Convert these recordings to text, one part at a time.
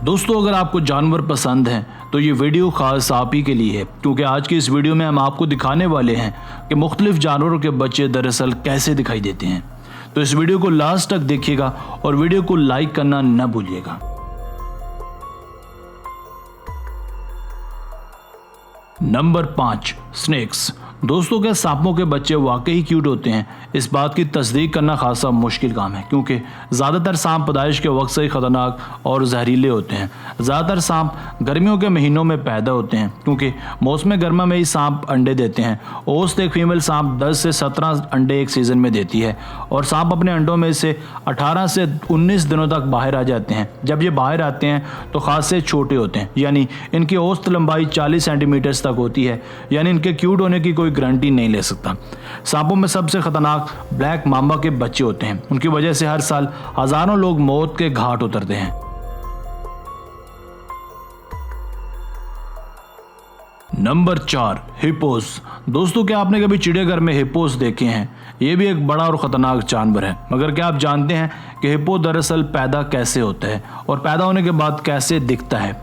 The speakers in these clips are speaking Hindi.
दोस्तों अगर आपको जानवर पसंद हैं तो ये वीडियो खास आप ही के लिए है, क्योंकि आज की इस वीडियो में हम आपको दिखाने वाले हैं कि मुख्तलिफ जानवरों के बच्चे दरअसल कैसे दिखाई देते हैं। तो इस वीडियो को लास्ट तक देखिएगा और वीडियो को लाइक करना न भूलिएगा। Number 5, snakes. दोस्तों क्या सांपों के बच्चे वाकई क्यूट होते हैं? इस बात की तस्दीक करना खासा मुश्किल काम है, क्योंकि ज़्यादातर सांप पैदाइश के वक्त से ही ख़तरनाक और जहरीले होते हैं। ज़्यादातर सांप गर्मियों के महीनों में पैदा होते हैं, क्योंकि मौसम गर्मा में ही सांप अंडे देते हैं। औसत एक फीमेल सांप 10 से 17 अंडे एक सीज़न में देती है और सांप अपने अंडों में से 18 से 19 दिनों तक बाहर आ जाते हैं। जब ये बाहर आते हैं तो खासे छोटे होते हैं, यानी इनकी औसत लंबाई 40 सेंटीमीटर तक होती है, यानी इनके क्यूट होने की कोई गारंटी नहीं ले सकता। सांपों में सबसे खतरनाक ब्लैक मांबा के बच्चे होते हैं। उनकी वजह से हर साल हजारों लोग मौत के घाट उतरते हैं। Number 4, hippos. दोस्तों क्या आपने कभी चिड़ियाघर में हिप्पोस देखे हैं? ये भी एक बड़ा और ख़तरनाक जानवर है, मगर क्या आप जानते हैं कि हिप्पो दरअसल पैदा कैसे होता है और पैदा होने के बाद कैसे दिखता है?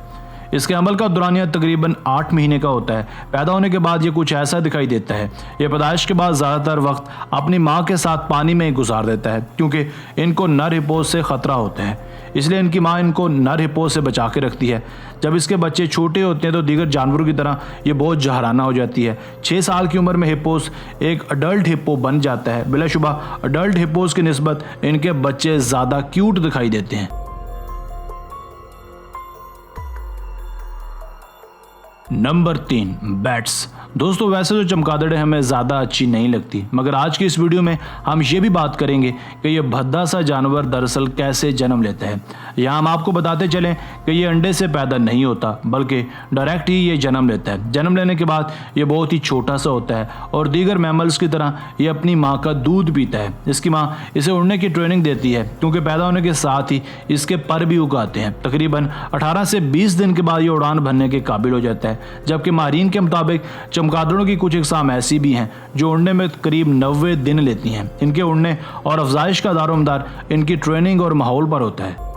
इसके अमल का दौरानिया तकरीबन 8 महीने का होता है। पैदा होने के बाद ये कुछ ऐसा दिखाई देता है। ये पैदाइश के बाद ज़्यादातर वक्त अपनी माँ के साथ पानी में ही गुजार देता है, क्योंकि इनको नर हिप्पो से ख़तरा होता है। इसलिए इनकी माँ इनको नर हिप्पो से बचा के रखती है। जब इसके बच्चे छोटे होते हैं तो दीगर जानवरों की तरह ये बहुत जहराना हो जाती है। 6 साल की उम्र में हिप्पोस एक अडल्ट हिप्पो बन जाता है। बिलाशुबा अडल्ट हिप्पोस की निस्बत इनके बच्चे ज़्यादा क्यूट दिखाई देते हैं। Number 3, bats. दोस्तों वैसे तो चमगादड़ें हमें ज़्यादा अच्छी नहीं लगती, मगर आज की इस वीडियो में हम ये भी बात करेंगे कि ये भद्दा सा जानवर दरअसल कैसे जन्म लेता है। यहाँ हम आपको बताते चलें कि ये अंडे से पैदा नहीं होता, बल्कि डायरेक्ट ही ये जन्म लेता है। जन्म लेने के बाद ये बहुत ही छोटा सा होता है और दीगर मैमल्स की तरह ये अपनी माँ का दूध पीता है। इसकी माँ इसे उड़ने की ट्रेनिंग देती है, क्योंकि पैदा होने के साथ ही इसके पर भी उगाते हैं। तकरीबन 18 से 20 दिन के बाद ये उड़ान भरने के काबिल हो जाता है, जबकि माहिरीन के मुताबिक चमगादड़ों की कुछ इकसाम ऐसी भी हैं जो उड़ने में करीब 90 दिन लेती हैं। इनके उड़ने और अफजाइश का दारोमदार इनकी ट्रेनिंग और माहौल पर होता है।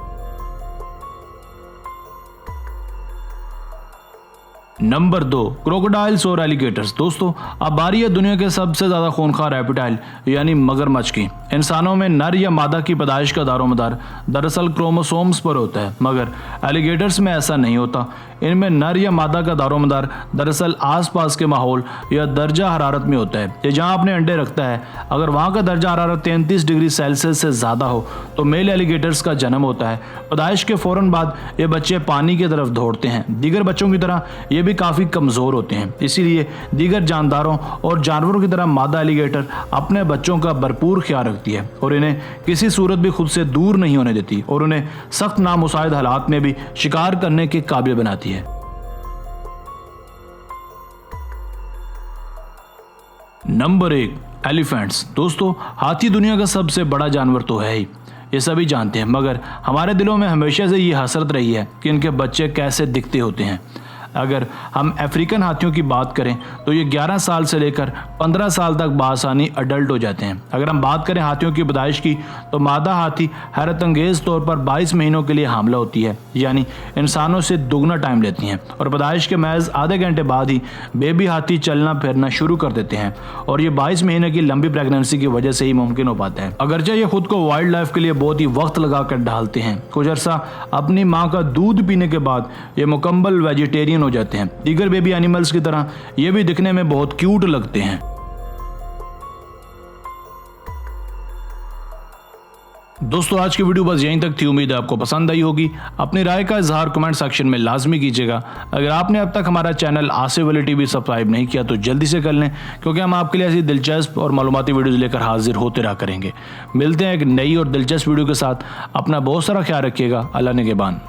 नंबर 2, क्रोकोडाइल्स और एलिगेटर्स। दोस्तों अब बारी है दुनिया के सबसे ज़्यादा खूनखार रेप्टाइल यानी मगरमच्छ की। इंसानों में नर या मादा की पैदाइश का दारोमदार दरअसल क्रोमोसोम्स पर होता है, मगर एलिगेटर्स में ऐसा नहीं होता। इनमें नर या मादा का दारोमदार दरअसल आसपास के माहौल या दर्जा हरारत में होता है। ये जहाँ अपने अंडे रखता है, अगर वहाँ का दर्जा हरारत 33 डिग्री सेल्सियस से ज़्यादा हो तो मेल एलिगेटर्स का जन्म होता है। पैदाइश के फ़ौरन बाद ये बच्चे पानी की तरफ दौड़ते हैं। दीगर बच्चों की तरह ये भी काफ़ी कमज़ोर होते हैं, इसीलिए दीगर जानदारों और जानवरों की तरह मादा एलिगेटर अपने बच्चों का भरपूर ख्याल रखती है और इन्हें किसी सूरत भी खुद से दूर नहीं होने देती और उन्हें सख्त नामुसाइद हालात में भी शिकार करने के काबिल बनाती है। Number 1, elephants. दोस्तों हाथी दुनिया का सबसे बड़ा जानवर तो है ही, ये सभी जानते हैं, मगर हमारे दिलों में हमेशा से ये हसरत रही है कि इनके बच्चे कैसे दिखते होते हैं। अगर हम अफ्रीकन हाथियों की बात करें तो ये 11 साल से लेकर 15 साल तक बासानी अडल्ट हो जाते हैं। अगर हम बात करें हाथियों की पैदाइश की तो मादा हाथी हैरत अंगेज तौर पर 22 महीनों के लिए हामला होती है, यानी इंसानों से दुगना टाइम लेती हैं, और पैदाइश के महज आधे घंटे बाद ही बेबी हाथी चलना फिरना शुरू कर देते हैं, और ये 22 महीने की लंबी प्रेगनेंसी की वजह से ही मुमकिन हो पाता है। अगरचे ये खुद को वाइल्ड लाइफ के लिए बहुत ही वक्त लगा कर ढालते हैं। कुछ अर्सा अपनी माँ का दूध पीने के बाद ये मुकम्मल वेजिटेरियन हो जाते हैं। दीगर बेबी एनिमल्स की तरह ये भी दिखने में बहुत क्यूट लगते हैं। दोस्तों आज की वीडियो बस यहीं तक थी। उम्मीद है आपको पसंद आई होगी। अपनी राय का इजहार कमेंट सेक्शन में लाजमी कीजिएगा। अगर आपने अब तक हमारा channel Asif Ali TV subscribe नहीं किया तो जल्दी से कर लें, क्योंकि हम आपके लिए ऐसी दिलचस्प और मालूमाती वीडियोज़ लेकर हाजिर होते रहा करेंगे। मिलते हैं एक नई और दिलचस्प वीडियो के साथ। अपना बहुत सारा ख्याल रखिएगा। अल्लाह निगहबान।